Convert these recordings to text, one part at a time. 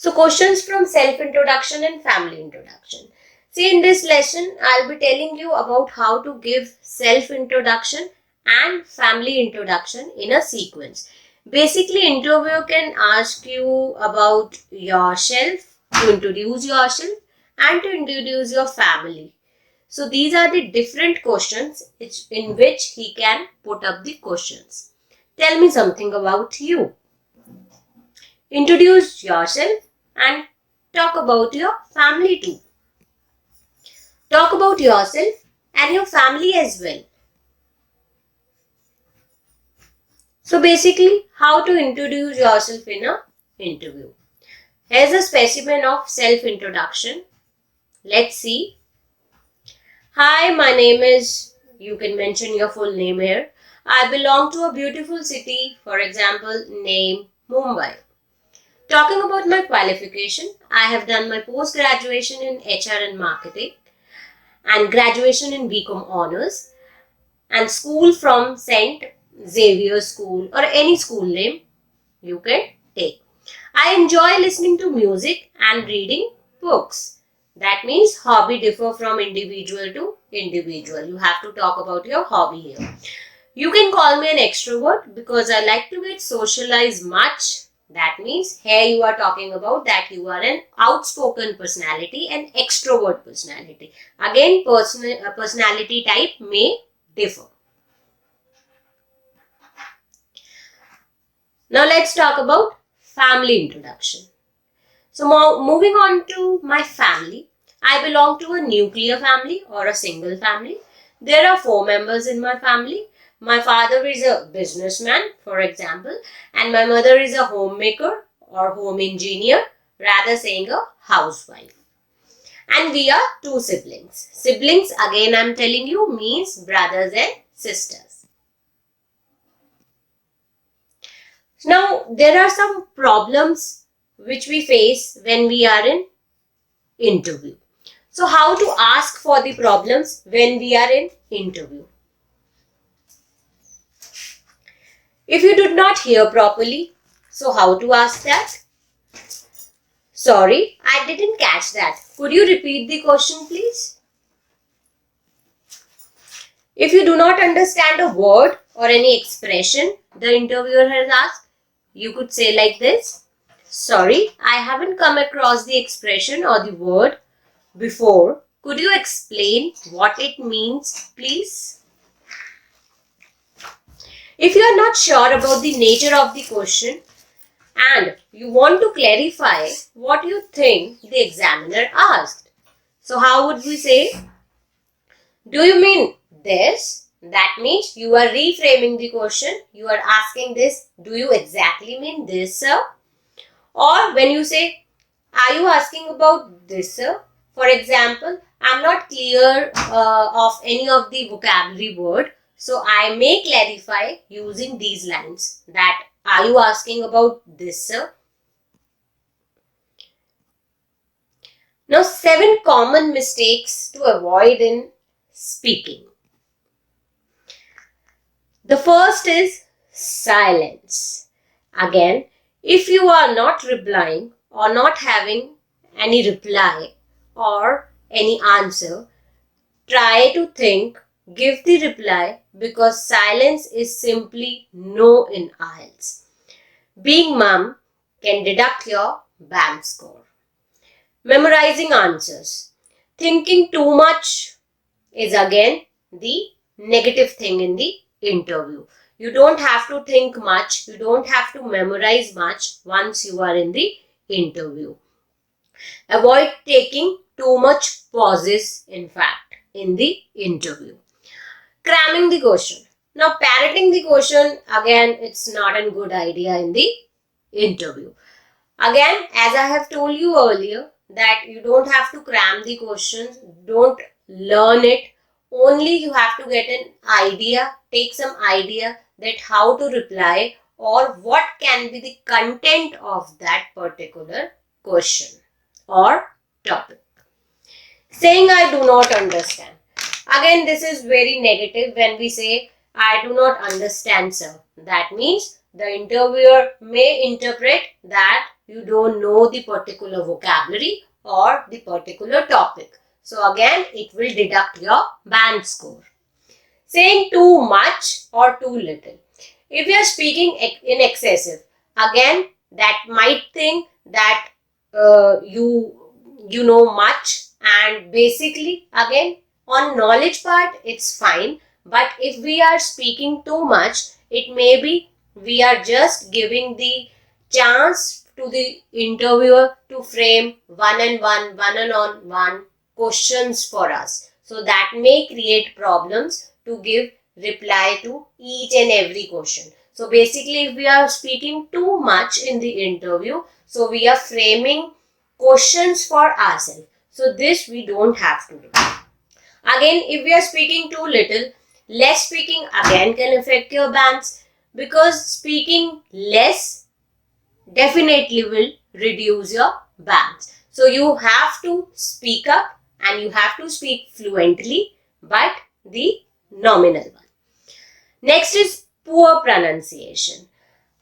So questions from self-introduction and family introduction. See, in this lesson, I'll be telling you about how to give self-introduction and family introduction in a sequence. Basically, interviewer can ask you about yourself, to introduce yourself, and to introduce your family. So these are the different questions in which he can put up the questions. Tell me something about you. Introduce yourself and talk about your family too. Talk about yourself and your family as well. So basically, how to introduce yourself in an interview. Here's a specimen of self-introduction. Let's see. Hi, my name is, you can mention your full name here. I belong to a beautiful city, for example, name Mumbai. Talking about my qualification, I have done my post-graduation in HR and marketing and graduation in BCom Honors and school from St. Xavier School or any school name you can take. I enjoy listening to music and reading books. That means hobby differ from individual to individual. You have to talk about your hobby here. You can call me an extrovert because I like to get socialized much. That means here you are talking about that you are an outspoken personality and extrovert personality. Again, personality type may differ. Now let's talk about family introduction. So moving on to my family. I belong to a nuclear family or a single family. There are 4 members in my family. My father is a businessman, for example, and my mother is a homemaker or home engineer, rather saying a housewife. And we are 2 siblings. Siblings, again I'm telling you, means brothers and sisters. Now, there are some problems which we face when we are in interview. So, how to ask for the problems when we are in interview? If you did not hear properly, so how to ask that? Sorry, I didn't catch that. Could you repeat the question, please? If you do not understand a word or any expression the interviewer has asked, you could say like this. Sorry, I haven't come across the expression or the word before. Could you explain what it means, please? If you are not sure about the nature of the question and you want to clarify what you think the examiner asked, so how would we say? Do you mean this? That means you are reframing the question. You are asking this, do you exactly mean this, sir? Or when you say, are you asking about this, sir? For example, I am not clear of any of the vocabulary word. So I may clarify using these lines that are you asking about this, sir? Now 7 common mistakes to avoid in speaking. The first is silence. Again, if you are not replying or not having any reply or any answer, try to think, give the reply because silence is simply no in IELTS. Being mum can deduct your BAM score. Memorizing answers. Thinking too much is again the negative thing in the interview. You don't have to think much. You don't have to memorize much once you are in the interview. Avoid taking too much pauses, in fact, in the interview. Cramming the question. Now, parroting the question, again, it's not a good idea in the interview. Again, as I have told you earlier, that you don't have to cram the questions, don't learn it. Only you have to get an idea, take some idea that how to reply or what can be the content of that particular question or topic. Saying I do not understand. Again, this is very negative when we say I do not understand, sir. That means the interviewer may interpret that you don't know the particular vocabulary or the particular topic. So again, it will deduct your band score. Saying too much or too little. If you are speaking in excessive, again, that might think that you know much, and basically again on knowledge part it's fine, but if we are speaking too much, it may be we are just giving the chance to the interviewer to frame one-on-one questions for us. So that may create problems to give reply to each and every question. So basically, if we are speaking too much in the interview, so we are framing questions for ourselves. So this we don't have to do. Again, if we are speaking too little, less speaking again can affect your bands, because speaking less definitely will reduce your bands. So you have to speak up and you have to speak fluently, but the nominal one. Next is poor pronunciation.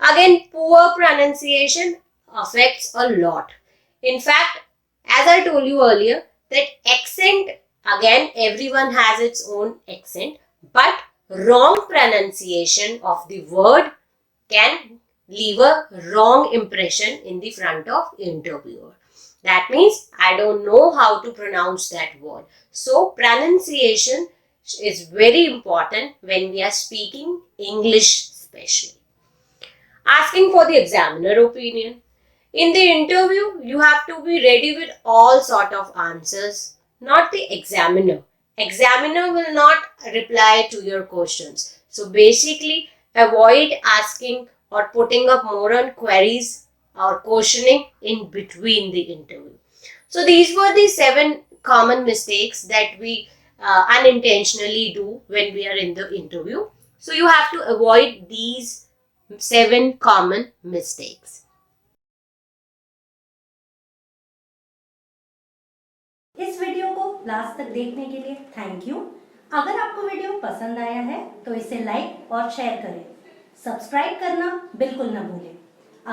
Again, poor pronunciation affects a lot. In fact, as I told you earlier, that accent, again, everyone has its own accent, but wrong pronunciation of the word can leave a wrong impression in the front of interviewer. That means I don't know how to pronounce that word. So pronunciation is very important when we are speaking English especially. Asking for the examiner opinion. In the interview, you have to be ready with all sort of answers, not the examiner. Examiner will not reply to your questions. So basically, avoid asking or putting up more on queries or questioning in between the interview. So these were the 7 common mistakes that we unintentionally do when we are in the interview. So you have to avoid these 7 common mistakes. इस video को last तक देखने के लिए thank you. अगर आपको video पसंद आया है तो इसे लाइक और शेयर करें। सब्सक्राइब करना बिल्कुल ना भूलें।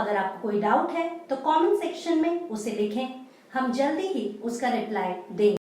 अगर आपको कोई डाउट है तो कमेंट सेक्शन में उसे लिखें, हम जल्दी ही उसका रिप्लाई देंगे।